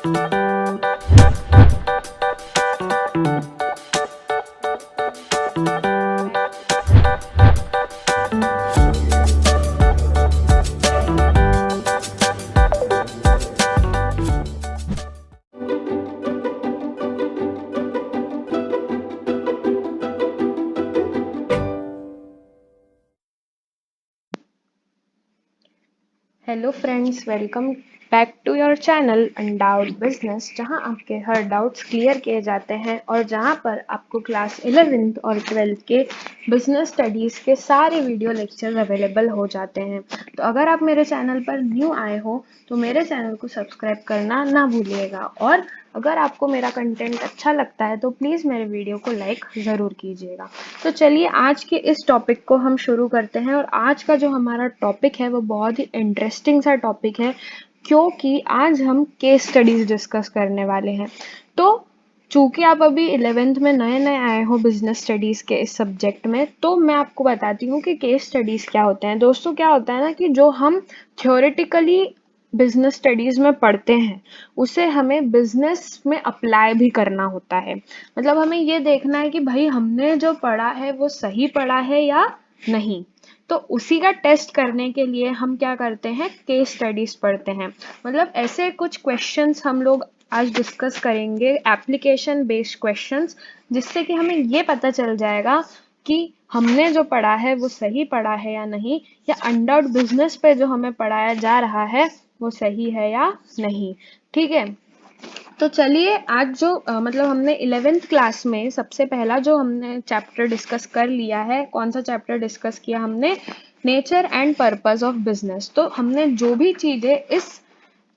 Hello friends, welcome back to your channel undoubt business, जहां आपके हर doubts clear किए जाते हैं और जहां पर आपको क्लास 11th और 12th के बिजनेस स्टडीज़ के सारे वीडियो लेक्चर्स अवेलेबल हो जाते हैं। तो अगर आप मेरे चैनल पर न्यू आए हो तो मेरे चैनल को सब्सक्राइब करना ना भूलिएगा, और अगर आपको मेरा कंटेंट अच्छा लगता है तो प्लीज़ मेरे वीडियो को लाइक ज़रूर कीजिएगा। तो चलिए आज के इस टॉपिक को हम शुरू करते हैं, और आज का जो हमारा टॉपिक है वो बहुत ही इंटरेस्टिंग सा टॉपिक है, क्योंकि आज हम केस स्टडीज डिस्कस करने वाले हैं। तो चूंकि आप अभी 11th में नए नए आए हो बिजनेस स्टडीज के इस सब्जेक्ट में, तो मैं आपको बताती हूँ कि केस स्टडीज क्या होते हैं। दोस्तों, क्या होता है ना कि जो हम थ्योरेटिकली बिजनेस स्टडीज में पढ़ते हैं उसे हमें बिजनेस में अप्लाई भी करना होता है। मतलब हमें ये देखना है कि भाई हमने जो पढ़ा है वो सही पढ़ा है या नहीं। तो उसी का टेस्ट करने के लिए हम क्या करते हैं, केस स्टडीज पढ़ते हैं। मतलब ऐसे कुछ क्वेश्चंस हम लोग आज डिस्कस करेंगे, एप्लीकेशन बेस्ड क्वेश्चंस, जिससे कि हमें ये पता चल जाएगा कि हमने जो पढ़ा है वो सही पढ़ा है या नहीं, या अनडाउट बिजनेस पे जो हमें पढ़ाया जा रहा है वो सही है या नहीं। ठीक है, तो चलिए आज जो मतलब हमने 11th क्लास में सबसे पहला जो हमने चैप्टर डिस्कस कर लिया है, कौन सा चैप्टर डिस्कस किया हमने, nature and purpose of business. तो हमने जो भी चीजें इस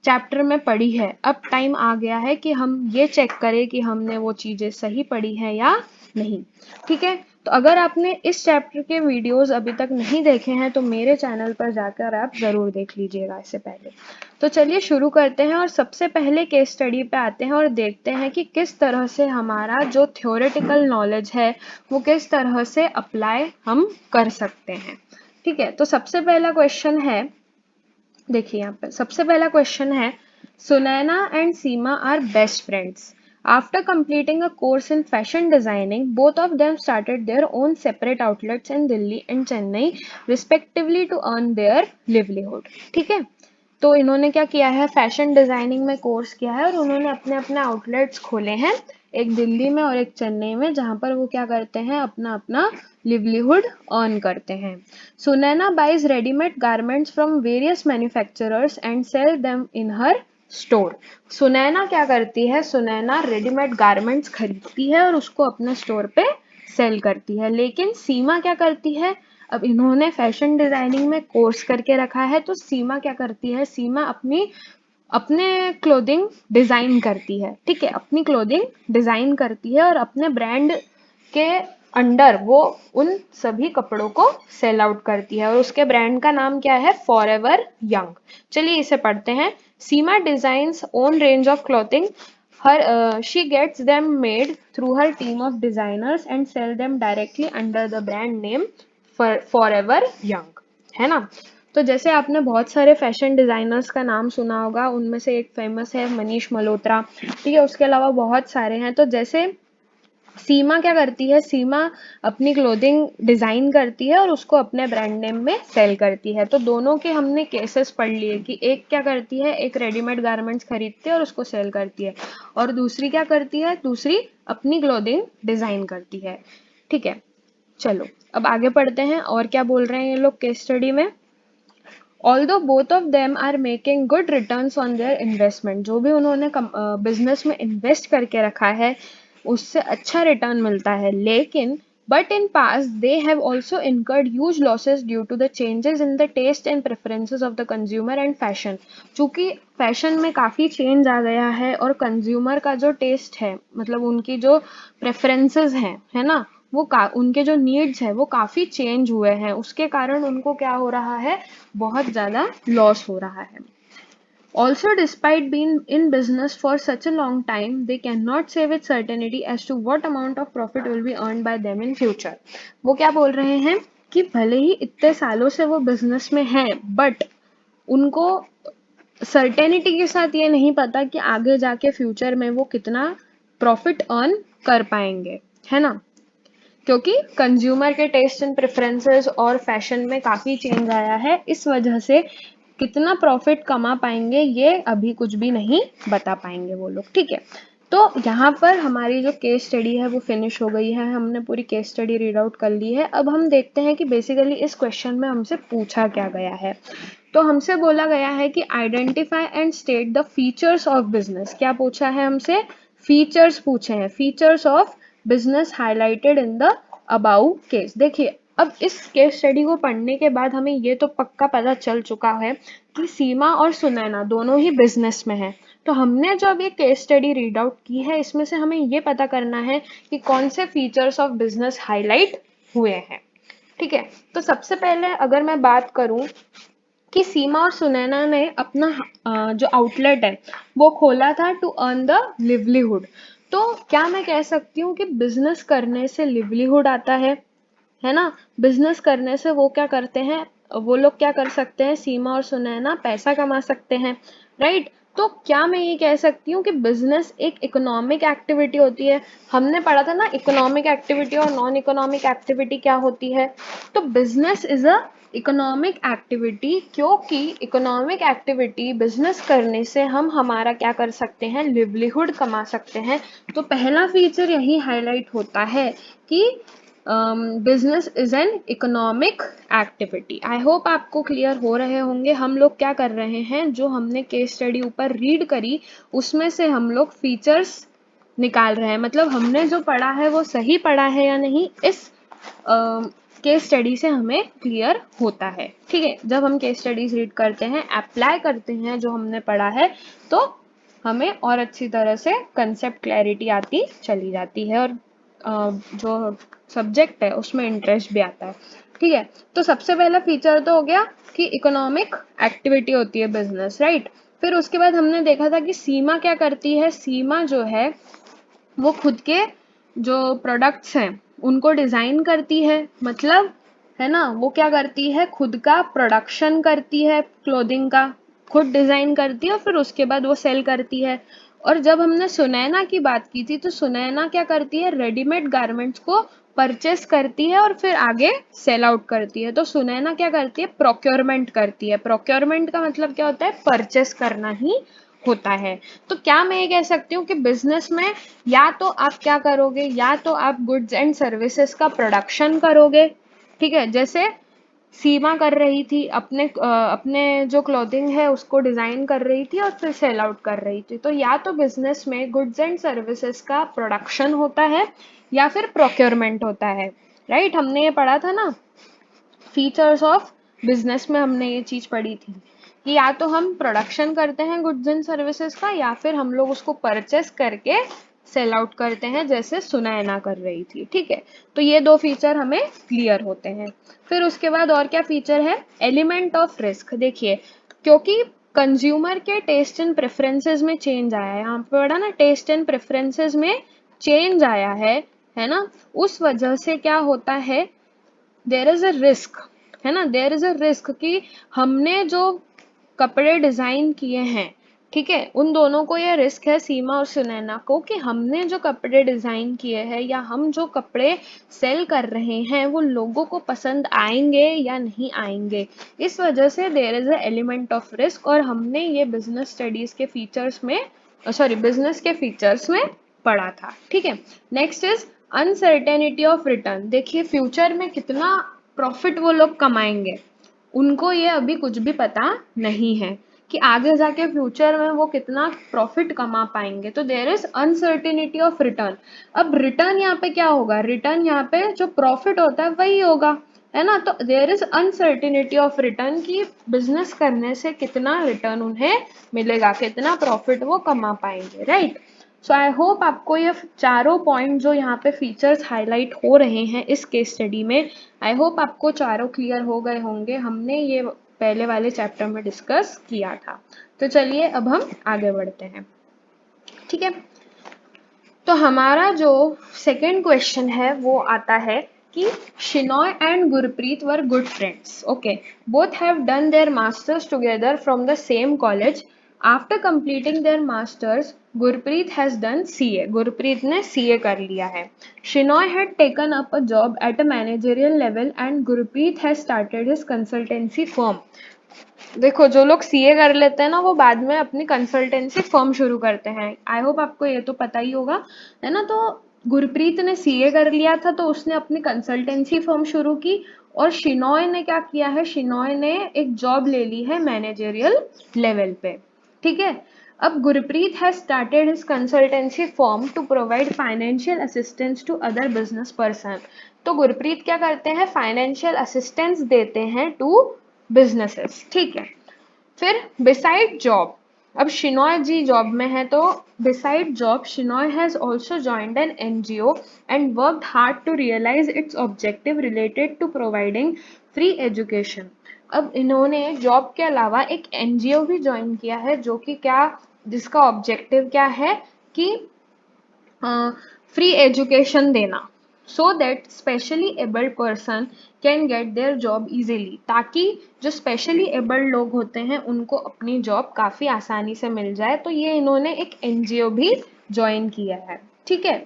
चैप्टर में पढ़ी है, अब टाइम आ गया है कि हम ये चेक करें कि हमने वो चीजें सही पढ़ी है या नहीं। ठीक है, तो अगर आपने इस चैप्टर के वीडियोस अभी तक नहीं देखे हैं तो मेरे चैनल पर जाकर आप जरूर देख लीजिएगा इससे पहले। तो चलिए शुरू करते हैं, और सबसे पहले केस स्टडी पे आते हैं और देखते हैं कि किस तरह से हमारा जो थ्योरेटिकल नॉलेज है वो किस तरह से अप्लाई हम कर सकते हैं। ठीक है, तो सबसे पहला क्वेश्चन है, देखिए यहाँ पे सबसे पहला क्वेश्चन है, Sunaina and Seema are best friends. After completing a course in fashion designing, both of them started their own separate outlets in Delhi and Chennai, respectively, to earn their livelihood. ठीक है, तो इन्होंने क्या किया है, फैशन डिजाइनिंग में course किया है और उन्होंने अपने अपने आउटलेट्स खोले हैं, एक दिल्ली में और एक चेन्नई में, जहां पर वो क्या करते हैं, अपना अपना लिवलीहुड अर्न करते हैं। Sunaina buys readymade garments from various manufacturers and sell them in her store. Sunaina क्या करती है, सुनैना रेडीमेड गारमेंट्स खरीदती है और उसको अपने स्टोर पे सेल करती है। लेकिन सीमा क्या करती है, अब इन्होंने फैशन डिजाइनिंग में कोर्स करके रखा है, तो सीमा क्या करती है, सीमा अपने क्लोथिंग डिजाइन करती है। ठीक है, अपनी क्लोथिंग डिजाइन करती है और अपने ब्रांड के अंडर वो उन सभी कपड़ों को सेल आउट करती है, और उसके ब्रांड का नाम क्या है, फॉरएवर यंग। चलिए इसे पढ़ते हैं। Seema designs own range of clothing, she gets them made through her team of designers and sell them directly under the brand name forever young। है ना, तो जैसे आपने बहुत सारे फैशन डिजाइनर्स का नाम सुना होगा, उनमें से एक फेमस है मनीष मल्होत्रा। ठीक है, उसके अलावा बहुत सारे हैं। तो जैसे सीमा क्या करती है, सीमा अपनी क्लोथिंग डिजाइन करती है और उसको अपने ब्रांड नेम में सेल करती है। तो दोनों के हमने केसेस पढ़ लिए कि एक क्या करती है, एक रेडीमेड गारमेंट्स खरीदती है और उसको सेल करती है, और दूसरी क्या करती है, दूसरी अपनी क्लोथिंग डिजाइन करती है। ठीक है, चलो अब आगे पढ़ते हैं और क्या बोल रहे हैं ये लोग केस स्टडी में। Although both of them are making good returns on their investment, जो भी उन्होंने बिजनेस में इन्वेस्ट करके रखा है उससे अच्छा रिटर्न मिलता है, लेकिन but in past they have also incurred huge losses due to the changes in the taste and preferences of the consumer and fashion। चूंकि फैशन में काफ़ी चेंज आ गया है और कंज्यूमर का जो टेस्ट है, मतलब उनकी जो प्रेफरेंसेस हैं, है ना, वो उनके जो नीड्स है वो काफ़ी चेंज हुए हैं, उसके कारण उनको क्या हो रहा है, बहुत ज़्यादा लॉस हो रहा है। Also, despite being in business for such a long time, they cannot say with certainty as to what amount of profit will be earned by them in future। वो क्या बोल रहे हैं कि भले ही इतने सालों से वो बिजनेस में हैं, बट उनको सर्टेनिटी के साथ ये नहीं पता कि आगे जाके फ्यूचर में वो कितना प्रॉफिट अर्न कर पाएंगे, है ना, क्योंकि कंज्यूमर के टेस्ट एंड प्रेफरेंसेस और फैशन में काफ़ी चेंज आया है, इस वजह से कितना प्रॉफिट कमा पाएंगे ये अभी कुछ भी नहीं बता पाएंगे वो लोग, ठीक है। तो यहाँ पर हमारी जो केस स्टडी है वो फिनिश हो गई है, हमने पूरी केस स्टडी रीड आउट कर ली है। अब हम देखते हैं कि बेसिकली इस क्वेश्चन में हमसे पूछा क्या गया है। तो हमसे बोला गया है कि identify and state the features of business. क्या पूछा है हमसे? फीचर्स पूछे हैं, features of business highlighted in the above case. देखिए, अब इस केस स्टडी को पढ़ने के बाद हमें ये तो पक्का पता चल चुका है कि सीमा और सुनैना दोनों ही बिजनेस में है। तो हमने जो अब ये केस स्टडी रीड आउट की है, इसमें से हमें ये पता करना है कि कौन से फीचर्स ऑफ बिजनेस हाईलाइट हुए हैं, ठीक है। तो सबसे पहले अगर मैं बात करूं कि सीमा और सुनैना ने अपना जो आउटलेट है वो खोला था टू अर्न द लिवलीहुड। तो क्या मैं कह सकती हूँ कि बिजनेस करने से लिवलीहुड आता है ना। बिजनेस करने से वो क्या करते हैं, वो लोग क्या कर सकते हैं, सीमा और सुनैना पैसा कमा सकते हैं, राइट। तो क्या मैं ये कह सकती हूँ कि बिजनेस एक इकोनॉमिक एक्टिविटी होती है? हमने पढ़ा था ना इकोनॉमिक एक्टिविटी और नॉन इकोनॉमिक एक्टिविटी क्या होती है। तो business is a economic activity, क्योंकि इकोनॉमिक एक्टिविटी बिजनेस करने से हम हमारा क्या कर सकते हैं, लिवलीहुड कमा सकते हैं। तो पहला फीचर यही हाईलाइट होता है कि business is an economic activity. I hope आपको क्लियर हो रहे होंगे। हम लोग क्या कर रहे हैं, जो हमने केस स्टडी ऊपर रीड करी उसमें से हम लोग फीचर्स निकाल रहे हैं, मतलब हमने जो पढ़ा है वो सही पढ़ा है या नहीं, इस केस स्टडी से हमें क्लियर होता है, ठीक है। जब हम केस स्टडीज रीड करते हैं, अप्लाई करते हैं जो हमने पढ़ा है, तो हमें और अच्छी तरह से कंसेप्ट क्लैरिटी आती चली जाती है और जो सब्जेक्ट है उसमें इंटरेस्ट भी आता है, ठीक है। तो सबसे पहला फीचर तो हो गया कि इकोनॉमिक एक्टिविटी होती है बिजनेस, राइट। फिर उसके बाद हमने देखा था कि सीमा क्या करती है। सीमा जो है वो खुद के जो प्रोडक्ट्स हैं उनको डिज़ाइन करती है, मतलब है ना, वो क्या करती है, खुद का प्रोडक्शन करती है, क्लोथिंग का खुद डिज़ाइन करती है और फिर उसके बाद वो सेल करती है। और जब हमने सुनैना की बात की थी, तो सुनैना क्या करती है, रेडीमेड गारमेंट्स को परचेस करती है और फिर आगे सेल आउट करती है। तो सुनैना क्या करती है, प्रोक्योरमेंट करती है। प्रोक्योरमेंट का मतलब क्या होता है, परचेस करना ही होता है। तो क्या मैं ये कह सकती हूँ कि बिजनेस में या तो आप क्या करोगे, या तो आप गुड्स एंड सर्विसेज का प्रोडक्शन करोगे, ठीक है, जैसे सीमा कर रही थी, अपने जो क्लोथिंग है उसको डिजाइन कर रही थी और फिर सेल आउट कर रही थी। तो या तो बिजनेस में गुड्स एंड सर्विसेज का प्रोडक्शन होता है या फिर प्रोक्योरमेंट होता है, राइट। हमने ये पढ़ा था ना, फीचर्स ऑफ बिजनेस में हमने ये चीज पढ़ी थी कि या तो हम प्रोडक्शन करते हैं गुड्स एंड सर्विसेज का, या फिर हम लोग उसको परचेस करके सेल आउट करते हैं, जैसे सुनैना कर रही थी, ठीक है। तो ये दो फीचर हमें क्लियर होते हैं। फिर उसके बाद और क्या फीचर है, एलिमेंट ऑफ रिस्क। देखिए, क्योंकि कंज्यूमर के टेस्ट एंड प्रेफरेंसेस में चेंज आया है, यहाँ पे पढ़ा ना, टेस्ट एंड प्रेफरेंसेस में चेंज आया है ना, उस वजह से क्या होता है, देयर इज अ रिस्क, है ना, देयर इज अ रिस्क कि हमने जो कपड़े डिजाइन किए हैं, ठीक है, उन दोनों को ये रिस्क है, सीमा और सुनैना को, कि हमने जो कपड़े डिजाइन किए हैं या हम जो कपड़े सेल कर रहे हैं वो लोगों को पसंद आएंगे या नहीं आएंगे। इस वजह से there is a element of risk, और हमने ये बिजनेस स्टडीज के फीचर्स में, सॉरी, बिजनेस के फीचर्स में पढ़ा था, ठीक है। Next is uncertainty of return. देखिए, फ्यूचर में कितना प्रॉफिट वो लोग कमाएंगे, उनको ये अभी कुछ भी पता नहीं है कि आगे जाके फ्यूचर में वो कितना प्रॉफिट कमा पाएंगे। तो there is uncertainty of return. अब रिटर्न यहाँ पे क्या होगा, रिटर्न यहाँ पे जो प्रॉफिट होता है वही होगा, है ना। तो there is uncertainty of return कि बिजनेस करने से कितना रिटर्न उन्हें मिलेगा, कितना प्रॉफिट वो कमा पाएंगे, राइट। सो आई होप आपको ये चारों पॉइंट जो यहाँ पे फीचर्स हाईलाइट हो रहे हैं इस केस स्टडी में, आई होप आपको चारों क्लियर हो गए होंगे। हमने ये पहले वाले चैप्टर में डिस्कस किया था। तो चलिए अब हम आगे बढ़ते हैं, ठीक है। तो हमारा जो सेकेंड क्वेश्चन है वो आता है कि Shinoy and Gurpreet were good friends, okay, both have done there masters together from the same college, after completing there masters Gurpreet has done CA, Gurpreet ने सीए कर लिया है। Shinoy had taken up a job at a managerial level and Gurpreet has started his consultancy firm. देखो, जो लोग CA कर लेते हैं ना, वो बाद में अपनी कंसल्टेंसी फर्म शुरू करते हैं। आई होप आपको ये तो पता ही होगा, है ना। तो गुरप्रीत ने सीए कर लिया था, तो उसने अपनी कंसल्टेंसी फर्म शुरू की। और शिनॉय ने क्या किया है, शिनॉय ने एक जॉब ले ली है मैनेजरियल लेवल पे, ठीक है। अब Gurpreet has started his consultancy firm to provide financial assistance to other business person. तो गुरप्रीत क्या करते हैं, फाइनेंशियल असिस्टेंस देते हैं टू बिजनेसेस, ठीक है। फिर बिसाइड जॉब, अब शिनॉय जी जॉब में है, तो beside job Shinoy has also joined an NGO and worked hard to realise its objective related to providing free education. अब इन्होंने जॉब के अलावा एक एनजीओ भी ज्वाइन किया है, जो कि क्या, जिसका ऑब्जेक्टिव क्या है कि फ्री एजुकेशन देना, so that specially abled person can get their job easily, ताकि जो स्पेशली एबल्ड लोग होते हैं उनको अपनी जॉब काफ़ी आसानी से मिल जाए। तो ये इन्होंने एक एनजीओ भी ज्वाइन किया है, ठीक है।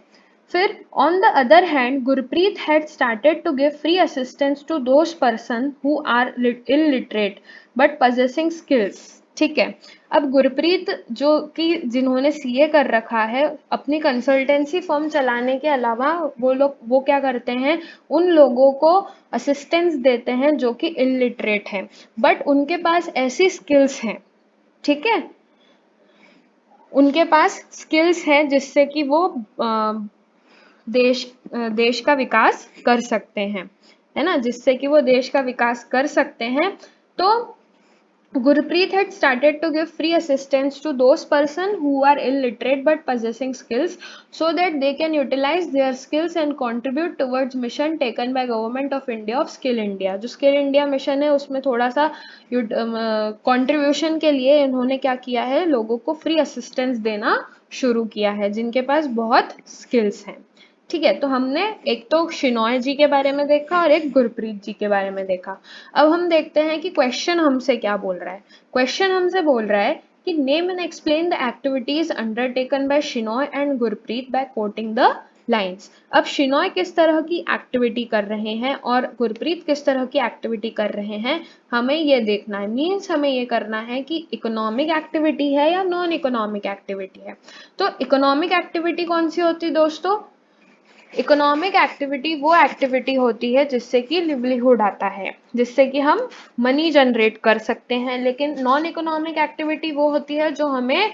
फिर on the other hand Gurpreet had started to give free assistance to those person who are illiterate but possessing skills, ठीक है। अब गुरप्रीत जो कि जिन्होंने सीए कर रखा है, अपनी कंसल्टेंसी फर्म चलाने के अलावा वो क्या करते हैं, उन लोगों को असिस्टेंस देते हैं जो कि इलिटरेट हैं, बट उनके पास ऐसी स्किल्स हैं, ठीक है, उनके पास स्किल्स हैं जिससे कि वो देश का विकास कर सकते हैं, है ना, जिससे कि वो देश का विकास कर सकते हैं। तो Gurpreet had started to give free assistance to those persons who are illiterate but possessing skills, so that they can utilize their skills and contribute towards mission taken by Government of India of Skill India। जो Skill India mission है, उसमें थोड़ा सा contribution के लिए इन्होंने क्या किया है, लोगों को free assistance देना शुरू किया है जिनके पास बहुत skills हैं, ठीक है। तो हमने एक तो शिनॉय जी के बारे में देखा और एक गुरप्रीत जी के बारे में देखा। अब हम देखते हैं कि क्वेश्चन हमसे क्या बोल रहा है। क्वेश्चन हमसे बोल रहा है कि name and explain the activities undertaken by Shinoy and Gurpreet by quoting the lines. अब शिनॉय किस तरह की एक्टिविटी कर रहे हैं और गुरप्रीत किस तरह की एक्टिविटी कर रहे हैं, हमें ये देखना है। मीन्स हमें ये करना है कि इकोनॉमिक एक्टिविटी है या नॉन इकोनॉमिक एक्टिविटी है। तो इकोनॉमिक एक्टिविटी कौन सी होती है दोस्तों, इकोनॉमिक एक्टिविटी वो एक्टिविटी होती है जिससे कि लिवलीहुड आता है, जिससे कि हम मनी जनरेट कर सकते हैं। लेकिन नॉन इकोनॉमिक एक्टिविटी वो होती है जो हमें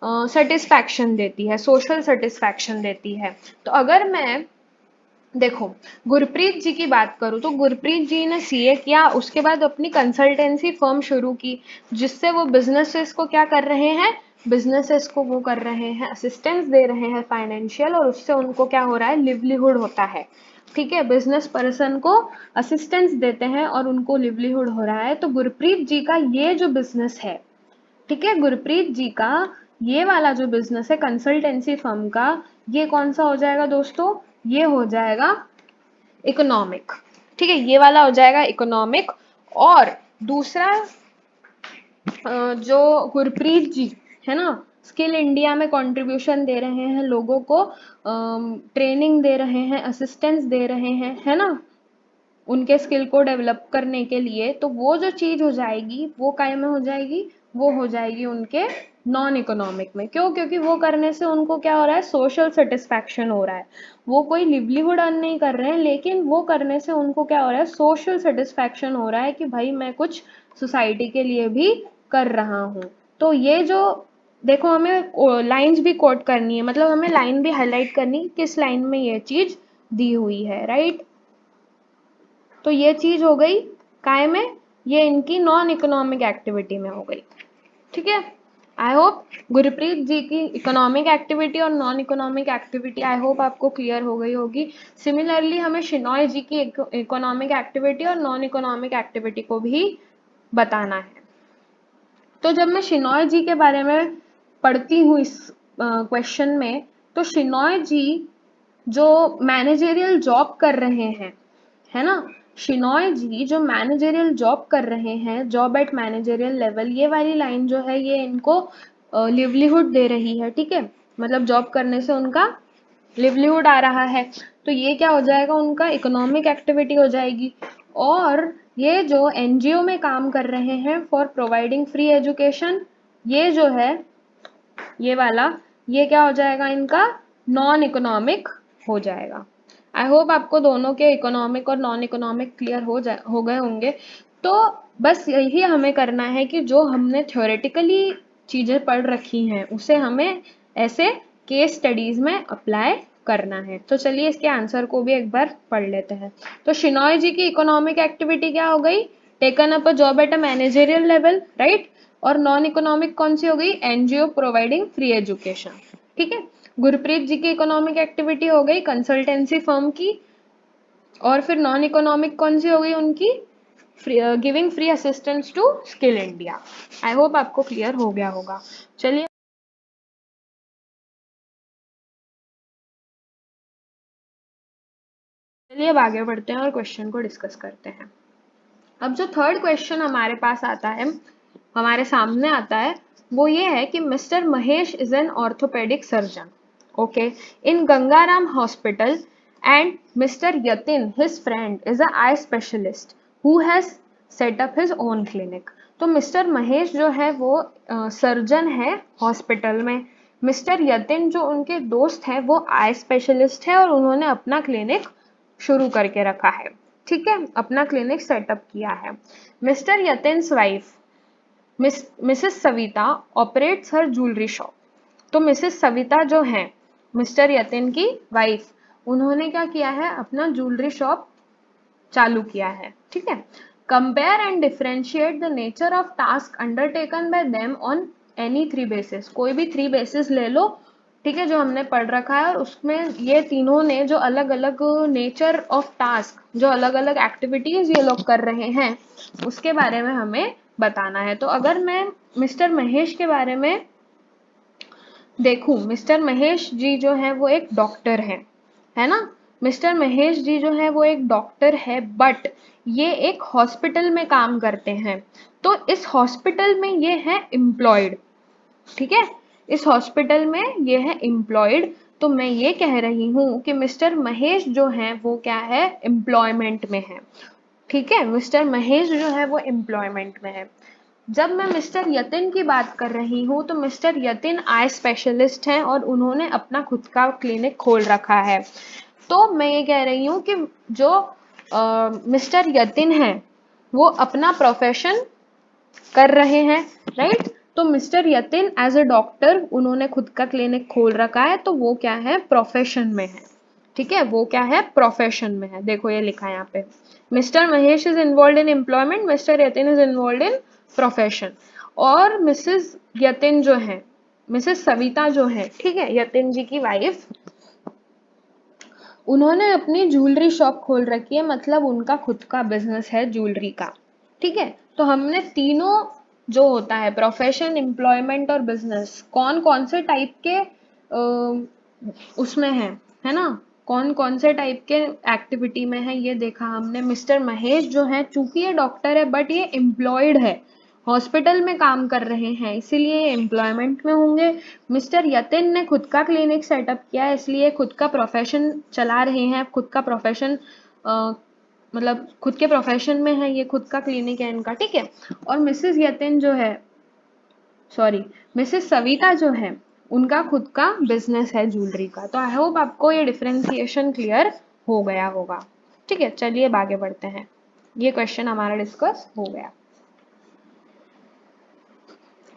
सेटिस्फैक्शन देती है, सोशल सेटिस्फैक्शन देती है। तो अगर मैं देखो गुरप्रीत जी की बात करूँ, तो गुरप्रीत जी ने सीए किया, उसके बाद अपनी कंसल्टेंसी फर्म शुरू की, जिससे वो बिजनेसेस को क्या कर रहे हैं, बिजनेसेस को वो कर रहे हैं, असिस्टेंस दे रहे हैं फाइनेंशियल, और उससे उनको क्या हो रहा है, लिवलीहुड होता है, ठीक है। बिजनेस पर्सन को असिस्टेंस देते हैं और उनको लिवलीहुड हो रहा है। तो गुरप्रीत जी का ये जो बिजनेस है, ठीक है, गुरप्रीत जी का ये वाला जो बिजनेस है कंसल्टेंसी फर्म का, ये कौन सा हो जाएगा दोस्तों, ये हो जाएगा इकोनॉमिक, ठीक है, ये वाला हो जाएगा इकोनॉमिक। और दूसरा जो गुरप्रीत जी है ना, स्किल इंडिया में कंट्रीब्यूशन दे रहे हैं, लोगों को ट्रेनिंग दे रहे हैं, असिस्टेंस दे रहे हैं, है ना, उनके स्किल को डेवलप करने के लिए। तो वो जो चीज हो जाएगी वो काय में हो जाएगी, वो हो जाएगी उनके नॉन इकोनॉमिक में। क्यों, क्योंकि वो करने से उनको क्या हो रहा है, सोशल सेटिस्फैक्शन हो रहा है। वो कोई लिवलीहुड अर्न नहीं कर रहे हैं, लेकिन वो करने से उनको क्या हो रहा है, सोशल सेटिस्फैक्शन हो रहा है कि भाई मैं कुछ सोसाइटी के लिए भी कर रहा हूँ। तो ये जो देखो, हमें लाइंस भी कोट करनी है, मतलब हमें लाइन भी हाईलाइट करनी, किस लाइन में ये चीज दी हुई है, राइट। तो ये चीज हो गई काय में, ये इनकी नॉन इकोनॉमिक एक्टिविटी में हो गई, ठीक है। आई होप गुरप्रीत जी की इकोनॉमिक एक्टिविटी और नॉन इकोनॉमिक एक्टिविटी आई होप आपको क्लियर हो गई होगी। सिमिलरली हमें शिनॉय जी की इकोनॉमिक एक्टिविटी और नॉन इकोनॉमिक एक्टिविटी को भी बताना है। तो जब मैं शिनॉय जी के बारे में पढ़ती हूँ इस क्वेश्चन में, तो शिनॉय जी जो मैनेजरियल जॉब कर रहे हैं, है ना, शिनॉय जी जो मैनेजरियल जॉब कर रहे हैं, जॉब एट मैनेजरियल लेवल, ये वाली लाइन जो है ये इनको लिवलीहुड दे रही है, ठीक है, मतलब जॉब करने से उनका लिवलीहुड आ रहा है, तो ये क्या हो जाएगा, उनका इकोनॉमिक एक्टिविटी हो जाएगी। और ये जो एनजीओ में काम कर रहे हैं फॉर प्रोवाइडिंग फ्री एजुकेशन, ये जो है ये वाला, ये क्या हो जाएगा, इनका नॉन इकोनॉमिक हो जाएगा। आई होप आपको दोनों के इकोनॉमिक और नॉन इकोनॉमिक क्लियर हो गए होंगे। तो बस यही हमें करना है कि जो हमने थ्योरेटिकली चीज़ें पढ़ रखी हैं उसे हमें ऐसे केस स्टडीज में अप्लाई करना है। तो चलिए इसके आंसर को भी एक बार पढ़ लेते हैं। तो शिनॉय जी की इकोनॉमिक एक्टिविटी क्या हो गई, taken up a job at a managerial level, right. और नॉन इकोनॉमिक कौन सी हो गई, एनजीओ प्रोवाइडिंग फ्री एजुकेशन, ठीक है। गुरप्रीत जी की इकोनॉमिक एक्टिविटी हो गई कंसल्टेंसी फर्म की, और फिर नॉन इकोनॉमिक कौन सी हो गई उनकी, giving free assistance to skill India. I hope आपको क्लियर हो गया होगा। चलिए अब आगे बढ़ते हैं और क्वेश्चन को डिस्कस करते हैं। अब जो थर्ड क्वेश्चन हमारे पास आता है, हमारे सामने आता है, वो ये है कि mister Mahesh is an orthopaedic surgeon, okay, in Gangaram hospital, and mister Yatin his friend is a eye specialist who has set up his own clinic. तो मिस्टर महेश जो है वो सर्जन है हॉस्पिटल में, मिस्टर यतिन जो उनके दोस्त हैं वो आई स्पेशलिस्ट है और उन्होंने अपना क्लिनिक शुरू करके रखा है, ठीक है, अपना क्लिनिक सेटअप किया है। Mr Yatin's wife Mrs Savita operates her jewellery shop. तो मिसेस सविता जो है मिस्टर यतिन की वाइफ, उन्होंने क्या किया है, अपना ज्वेलरी शॉप चालू किया है, ठीक है। Compare and differentiate the nature of task undertaken by them on any three bases, कोई भी थ्री बेसिस ले लो, ठीक है, जो हमने पढ़ रखा है, और उसमें ये तीनों ने जो अलग अलग नेचर ऑफ टास्क, जो अलग अलग एक्टिविटीज ये लोग कर रहे हैं उसके बारे में हमें बताना है। तो अगर मैं मिस्टर महेश के बारे में देखूं, मिस्टर महेश जी जो है वो एक डॉक्टर है ना, मिस्टर महेश जी जो है वो एक डॉक्टर है, बट ये एक हॉस्पिटल में काम करते हैं। तो इस हॉस्पिटल में ये है एम्प्लॉयड, ठीक है, इस हॉस्पिटल में ये है एम्प्लॉयड। तो मैं ये कह रही हूँ कि मिस्टर महेश जो है वो क्या है, एम्प्लॉयमेंट में है, ठीक है, मिस्टर महेश जो है वो एम्प्लॉयमेंट में है। जब मैं मिस्टर यतिन की बात कर रही हूँ तो मिस्टर यतिन आई स्पेशलिस्ट हैं और उन्होंने अपना खुद का क्लिनिक खोल रखा है। तो मैं ये कह रही हूँ कि जो मिस्टर यतिन है वो अपना प्रोफेशन कर रहे हैं, राइट। तो mister Yatin as a doctor उन्होंने खुद का क्लिनिक खोल रखा है, तो वो क्या है, प्रोफेशन में है, ठीक है, वो क्या है, प्रोफेशन में है। देखो ये लिखा है यहाँ पे, mister Mahesh is involve in employment, mister Yatin is involve in profession. और मिसेस यतिन जो है, मिसेस सविता जो है, ठीक है, यतिन जी की वाइफ, उन्होंने अपनी ज्वेलरी शॉप खोल रखी है, मतलब उनका खुद का बिजनेस है ज्वेलरी का, ठीक है। तो हमने तीनों जो होता है प्रोफेशन, एम्प्लॉयमेंट और बिजनेस, कौन कौन से टाइप के उसमें है ना, कौन कौन से टाइप के एक्टिविटी में है ये देखा हमने। मिस्टर महेश जो है चूंकि ये डॉक्टर है बट ये एम्प्लॉयड है, हॉस्पिटल में काम कर रहे हैं, इसीलिए ये एम्प्लॉयमेंट में होंगे। मिस्टर यतिन ने खुद का क्लिनिक सेटअप किया है, इसलिए खुद का प्रोफेशन चला रहे हैं, खुद का प्रोफेशन मतलब खुद के प्रोफेशन में है, ये खुद का क्लिनिक है इनका, ठीक है। और मिसेस यतिन जो है, सॉरी, मिसेस सविता जो है उनका खुद का बिजनेस है ज्वेलरी का। तो आई होप आपको ये डिफरेंशिएशन क्लियर हो गया होगा, ठीक है। चलिए अब आगे बढ़ते हैं, ये क्वेश्चन हमारा डिस्कस हो गया।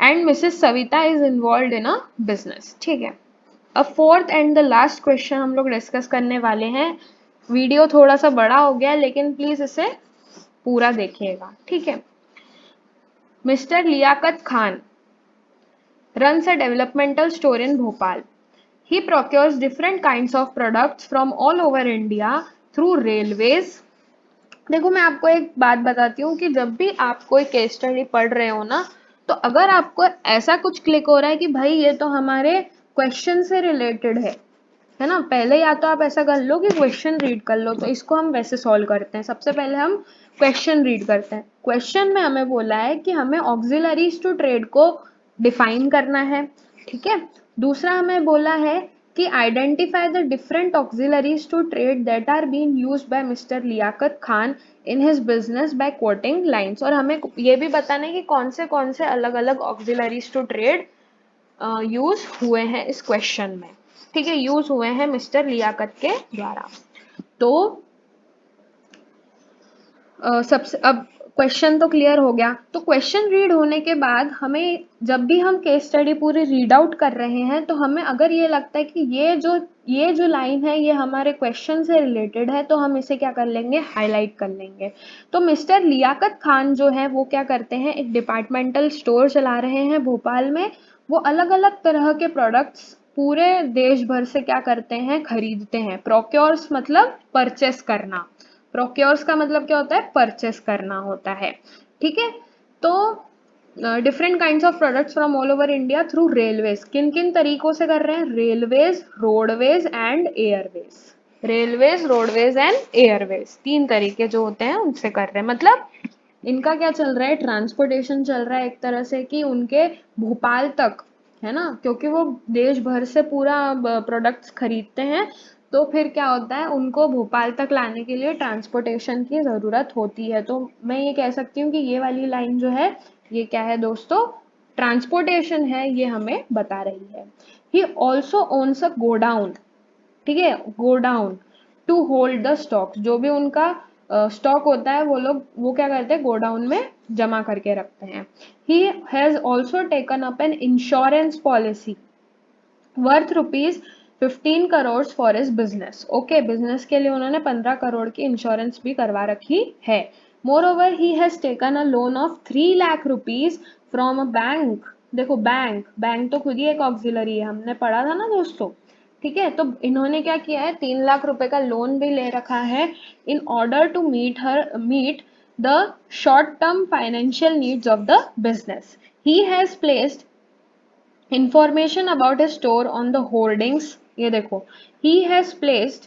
And Mrs Savita is involve in a business, ठीक है। अब fourth and the last question हम लोग डिस्कस करने वाले हैं। वीडियो थोड़ा सा बड़ा हो गया लेकिन प्लीज इसे पूरा देखिएगा, ठीक है। Mister Liaquat Khan runs a developmental store in Bhopal. He procures different kinds of products from all over India through railways. देखो मैं आपको एक बात बताती हूँ कि जब भी आप कोई केस स्टडी पढ़ रहे हो ना, तो अगर आपको ऐसा कुछ क्लिक हो रहा है कि भाई ये तो हमारे क्वेश्चन से रिलेटेड है, है ना। पहले या तो आप ऐसा कर लो कि क्वेश्चन रीड कर लो, तो इसको हम वैसे सॉल्व करते हैं। सबसे पहले हम क्वेश्चन रीड करते हैं। क्वेश्चन में हमें बोला है कि हमें ऑक्सिलरीज टू ट्रेड को डिफाइन करना है, ठीक है। दूसरा हमें बोला है कि identify the different auxiliaries to trade that are being used by mister Liaquat Khan in his business by quoting lines. और हमें ये भी बताना है कि कौन से अलग अलग ऑक्सिलरीज टू ट्रेड यूज हुए हैं इस क्वेश्चन में, ठीक है, यूज हुए हैं मिस्टर लियाकत के द्वारा। तो सबसे अब क्वेश्चन तो क्लियर हो गया। तो क्वेश्चन रीड होने के बाद हमें जब भी हम केस स्टडी पूरी रीड आउट कर रहे हैं, तो हमें अगर ये लगता है कि ये जो लाइन है ये हमारे क्वेश्चन से रिलेटेड है, तो हम इसे क्या कर लेंगे, हाईलाइट कर लेंगे। तो मिस्टर लियाकत खान जो है वो क्या करते हैं, एक डिपार्टमेंटल स्टोर चला रहे हैं भोपाल में। वो अलग अलग तरह के प्रोडक्ट्स पूरे देश भर से क्या करते हैं, खरीदते हैं। प्रोक्योर्स मतलब परचेस करना, प्रोक्योर्स का मतलब क्या होता है, परचेस करना होता है, ठीक है। तो different kinds of products from all over India through railways. किन किन तरीकों से कर रहे हैं, railways, roadways and Airways. Railways, roadways and Airways, तीन तरीके जो होते हैं उनसे कर रहे हैं। मतलब इनका क्या चल रहा है, ट्रांसपोर्टेशन चल रहा है एक तरह से कि उनके भोपाल तक, है ना, क्योंकि वो देश भर से पूरा प्रोडक्ट्स खरीदते हैं। तो फिर क्या होता है, उनको भोपाल तक लाने के लिए ट्रांसपोर्टेशन की ज़रूरत होती है। तो मैं ये कह सकती हूँ कि ये वाली लाइन जो है ये क्या है दोस्तों, ट्रांसपोर्टेशन है, ये हमें बता रही है। He also owns a godown, ठीक है, godown to hold the stock. जो भी उनका स्टॉक होता है वो क्या करते हैं, गोडाउन में जमा करके रखते हैं। He has also taken up an insurance policy worth ₹15 crore for his business. Okay, business के लिए उन्होंने 15 करोड़ की इंश्योरेंस भी करवा रखी है। More over he has taken a loan of 3 lakh rupees from a bank. देखो बैंक तो खुद ही एक ऑक्सिलरी है, हमने पढ़ा था ना दोस्तों, ठीक है। तो इन्होंने क्या किया है, 3 लाख रुपए का लोन भी ले रखा है in order to meet the short term financial needs of the business. He has placed information about his store on the hoardings। ये देखो, he has placed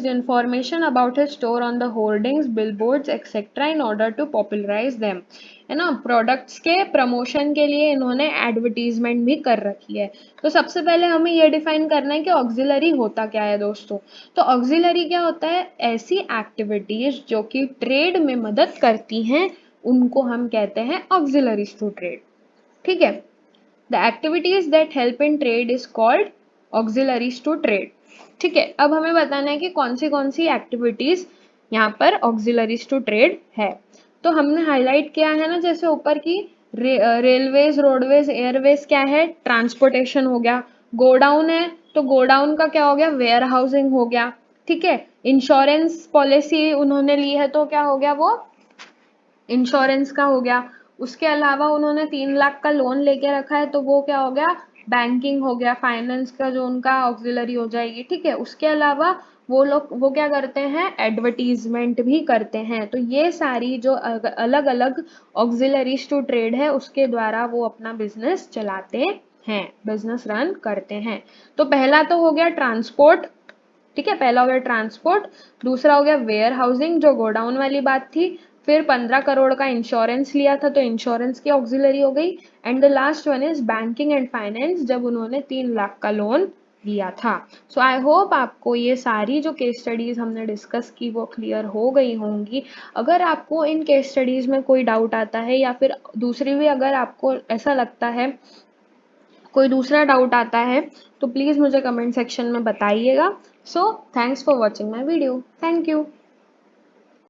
information about his store on the hoardings, billboards etc in order to popularize them। है ना, products के promotion के लिए इन्होंने advertisement भी कर रखी है। तो सबसे पहले हमें ये डिफाइन करना है कि ऑक्सिलरी होता क्या है दोस्तों। तो ऑक्सिलरी क्या होता है, ऐसी एक्टिविटीज जो कि ट्रेड में मदद करती हैं उनको हम कहते हैं ऑक्सिलरीज टू ट्रेड, ठीक है। The activities that help in trade is called auxiliaries to trade, ठीक है। अब हमें बताना है कि कौन सी एक्टिविटीज यहाँ पर ऑक्सिलरीज टू ट्रेड है। तो हमने हाईलाइट किया है ना, जैसे ऊपर की रेलवेज, रोडवेज, एयरवेज क्या है, ट्रांसपोर्टेशन हो गया। गोडाउन है तो गोडाउन का क्या हो गया, वेयर हाउसिंग हो गया, ठीक है। इंश्योरेंस पॉलिसी उन्होंने ली है तो क्या हो गया, वो इंश्योरेंस का हो गया। उसके अलावा उन्होंने 3 लाख का लोन लेके रखा है तो वो क्या हो गया, बैंकिंग हो गया, फाइनेंस का जो उनका ऑक्सिलरी हो जाएगी, ठीक है। उसके अलावा वो क्या करते हैं, एडवर्टीजमेंट भी करते हैं। तो ये सारी जो अलग अलग ऑक्सिलरीज टू ट्रेड है उसके द्वारा वो अपना बिजनेस चलाते हैं, बिजनेस रन करते हैं। तो पहला तो हो गया ट्रांसपोर्ट, ठीक है, पहला हो गया ट्रांसपोर्ट। दूसरा हो गया वेयर हाउसिंग जो गोडाउन वाली बात थी। फिर 15 करोड़ का इंश्योरेंस लिया था तो इंश्योरेंस की ऑक्सिलरी हो गई। And the last one is banking and finance, जब उन्होंने 3 लाख का लोन लिया था। सो आई होप आपको ये सारी जो केस स्टडीज हमने डिस्कस की वो क्लियर हो गई होंगी। अगर आपको इन केस स्टडीज में कोई डाउट आता है या फिर दूसरी भी अगर आपको ऐसा लगता है कोई दूसरा डाउट आता है तो प्लीज़ मुझे कमेंट सेक्शन में बताइएगा। So thanks for watching my video, thank you.